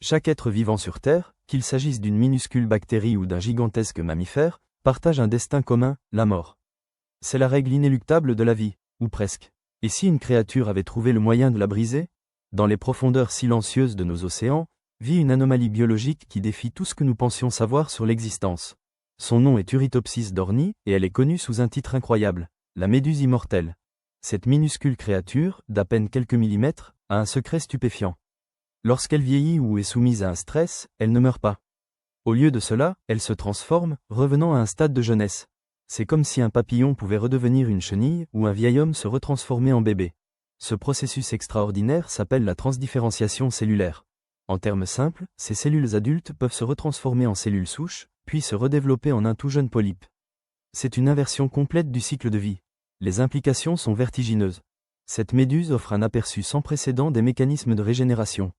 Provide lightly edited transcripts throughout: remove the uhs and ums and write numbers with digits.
Chaque être vivant sur Terre, qu'il s'agisse d'une minuscule bactérie ou d'un gigantesque mammifère, partage un destin commun, la mort. C'est la règle inéluctable de la vie, ou presque. Et si une créature avait trouvé le moyen de la briser? Dans les profondeurs silencieuses de nos océans, vit une anomalie biologique qui défie tout ce que nous pensions savoir sur l'existence. Son nom est Turritopsis dorni, et elle est connue sous un titre incroyable, la méduse immortelle. Cette minuscule créature, d'à peine quelques millimètres, a un secret stupéfiant. Lorsqu'elle vieillit ou est soumise à un stress, elle ne meurt pas. Au lieu de cela, elle se transforme, revenant à un stade de jeunesse. C'est comme si un papillon pouvait redevenir une chenille ou un vieil homme se retransformer en bébé. Ce processus extraordinaire s'appelle la transdifférenciation cellulaire. En termes simples, ces cellules adultes peuvent se retransformer en cellules souches, puis se redévelopper en un tout jeune polype. C'est une inversion complète du cycle de vie. Les implications sont vertigineuses. Cette méduse offre un aperçu sans précédent des mécanismes de régénération.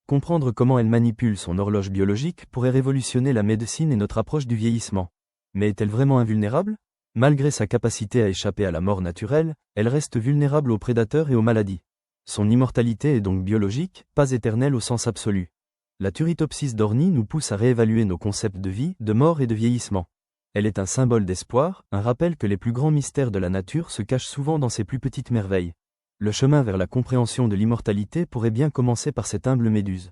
Comprendre comment elle manipule son horloge biologique pourrait révolutionner la médecine et notre approche du vieillissement. Mais est-elle vraiment invulnérable? Malgré sa capacité à échapper à la mort naturelle, elle reste vulnérable aux prédateurs et aux maladies. Son immortalité est donc biologique, pas éternelle au sens absolu. La Turritopsis dorni nous pousse à réévaluer nos concepts de vie, de mort et de vieillissement. Elle est un symbole d'espoir, un rappel que les plus grands mystères de la nature se cachent souvent dans ses plus petites merveilles. Le chemin vers la compréhension de l'immortalité pourrait bien commencer par cette humble méduse.